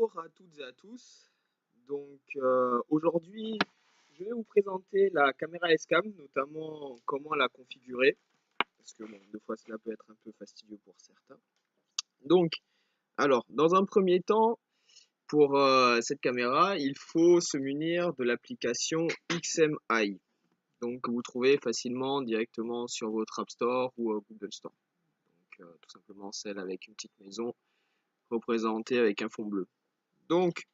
Bonjour à toutes et à tous. Aujourd'hui, je vais vous présenter la caméra Escam, notamment comment la configurer, parce que bon, des fois cela peut être un peu fastidieux pour certains. Donc, dans un premier temps, pour cette caméra, il faut se munir de l'application XMI. Donc, que vous trouvez facilement directement sur votre App Store ou Google Store. Donc, tout simplement celle avec une petite maison représentée avec un fond bleu. Donc,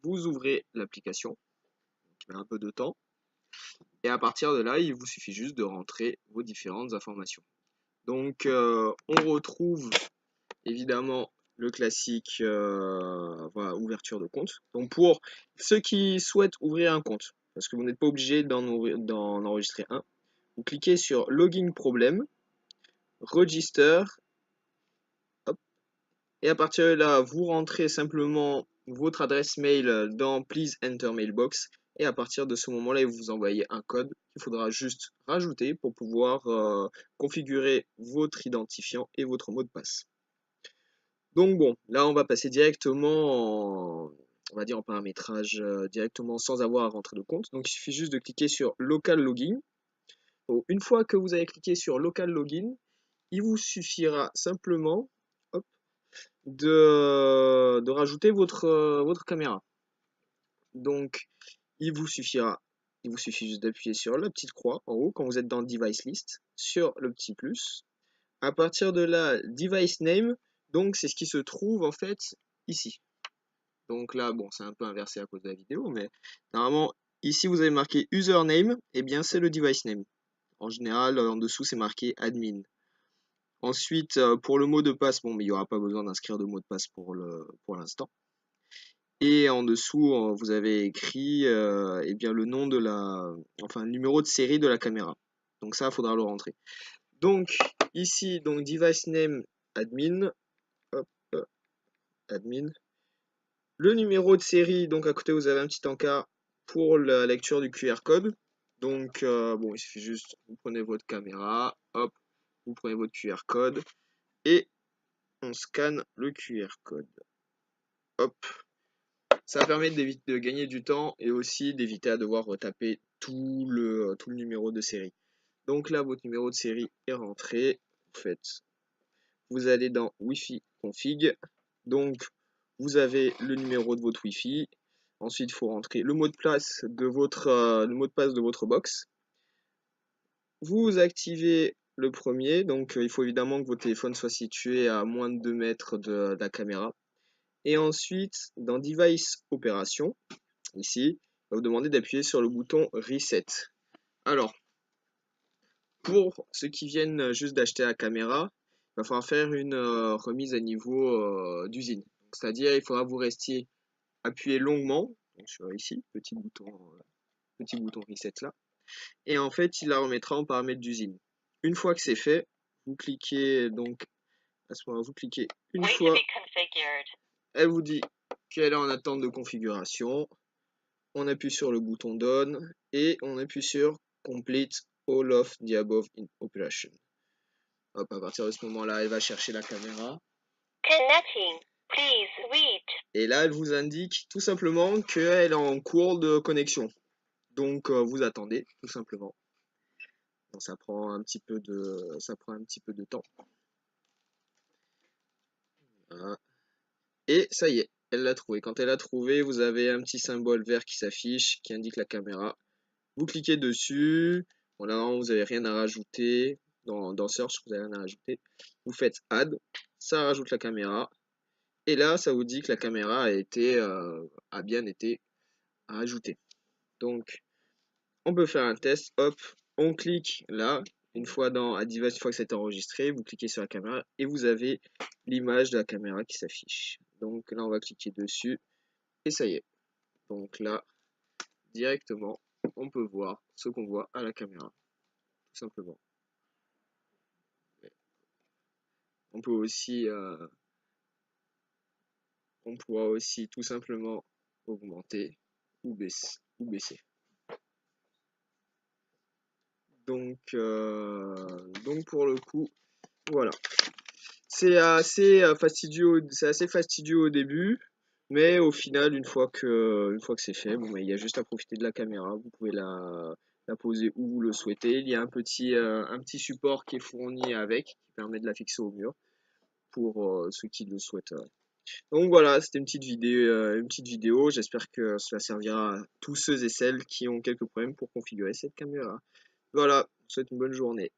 vous ouvrez l'application, qui met un peu de temps, et à partir de là, il vous suffit juste de rentrer vos différentes informations. Donc, on retrouve évidemment le classique voilà, ouverture de compte. Donc, pour ceux qui souhaitent ouvrir un compte, parce que vous n'êtes pas obligé d'en enregistrer un, vous cliquez sur Login Problem, Register, hop, et à partir de là, vous rentrez simplement votre adresse mail dans Please Enter Mailbox. Et à partir de ce moment-là, il vous envoyez un code qu'il faudra juste rajouter pour pouvoir configurer votre identifiant et votre mot de passe. Donc bon, là on va passer directement on va dire en paramétrage directement sans avoir à rentrer de compte. Donc il suffit juste de cliquer sur Local Login. Donc, une fois que vous avez cliqué sur Local Login, il vous suffira simplement hop, de rajouter votre caméra. Donc il vous suffit juste d'appuyer sur la petite croix en haut quand vous êtes dans Device List, sur le petit plus. À partir de là, Device Name, donc c'est ce qui se trouve en fait ici. Donc là, bon, c'est un peu inversé à cause de la vidéo, mais normalement, ici vous avez marqué Username, et bien c'est le Device Name. En général, en dessous c'est marqué Admin. Ensuite, pour le mot de passe, bon, mais il n'y aura pas besoin d'inscrire de mot de passe pour l'instant. Et en dessous, vous avez écrit eh bien, le nom de enfin, le numéro de série de la caméra. Donc ça, il faudra le rentrer. Donc ici, donc device name admin, hop, admin. Le numéro de série, donc à côté vous avez un petit encart pour la lecture du QR code. Donc bon, il suffit juste, vous prenez votre caméra, hop, vous prenez votre QR code et on scanne le QR code. Hop. Ça permet de gagner du temps et aussi d'éviter à devoir retaper tout le numéro de série. Donc là, votre numéro de série est rentré. Vous allez dans Wi-Fi config. Donc, vous avez le numéro de votre Wi-Fi. Ensuite, il faut rentrer le mot de passe de votre box. Vous activez le premier. Donc, il faut évidemment que votre téléphone soit situé à moins de 2 mètres de la caméra. Et ensuite, dans Device Opération, ici, on va vous demander d'appuyer sur le bouton Reset. Alors, pour ceux qui viennent juste d'acheter la caméra, il va falloir faire une remise à niveau d'usine. C'est-à-dire, il faudra que vous restiez appuyé longuement, donc sur ici, petit bouton Reset là, et en fait, il la remettra en paramètres d'usine. Une fois que c'est fait, vous cliquez donc, à ce moment-là, vous cliquez une fois, elle vous dit qu'elle est en attente de configuration. On appuie sur le bouton Done et on appuie sur Complete all of the above in operation. Hop, à partir de ce moment-là, elle va chercher la caméra. Connecting. Please wait. Et là, elle vous indique tout simplement qu'elle est en cours de connexion. Donc, vous attendez, tout simplement. Bon, ça prend un petit peu de temps. Voilà. Et ça y est, elle l'a trouvé. Quand elle l'a trouvé, vous avez un petit symbole vert qui s'affiche, qui indique la caméra. Vous cliquez dessus. Bon, là, vous n'avez rien à rajouter. Dans Search, vous n'avez rien à rajouter. Vous faites Add. Ça rajoute la caméra. Et là, ça vous dit que la caméra a bien été ajoutée. Donc, on peut faire un test. Hop, on clique là. Une fois dans Addevice, une fois que c'est enregistré, vous cliquez sur la caméra et vous avez l'image de la caméra qui s'affiche. Donc là, on va cliquer dessus et ça y est. Donc là, directement, on peut voir ce qu'on voit à la caméra, tout simplement. On pourra aussi tout simplement augmenter ou baisser. Donc pour le coup, voilà. C'est assez fastidieux au début, Mais au final, une fois que c'est fait, bon, bah, il y a juste à profiter de la caméra. Vous pouvez la poser où vous le souhaitez. Il y a un petit support qui est fourni avec, qui permet de la fixer au mur pour ceux qui le souhaitent. Donc voilà, c'était une petite vidéo. J'espère que cela servira à tous ceux et celles qui ont quelques problèmes pour configurer cette caméra. Voilà, je vous souhaite une bonne journée.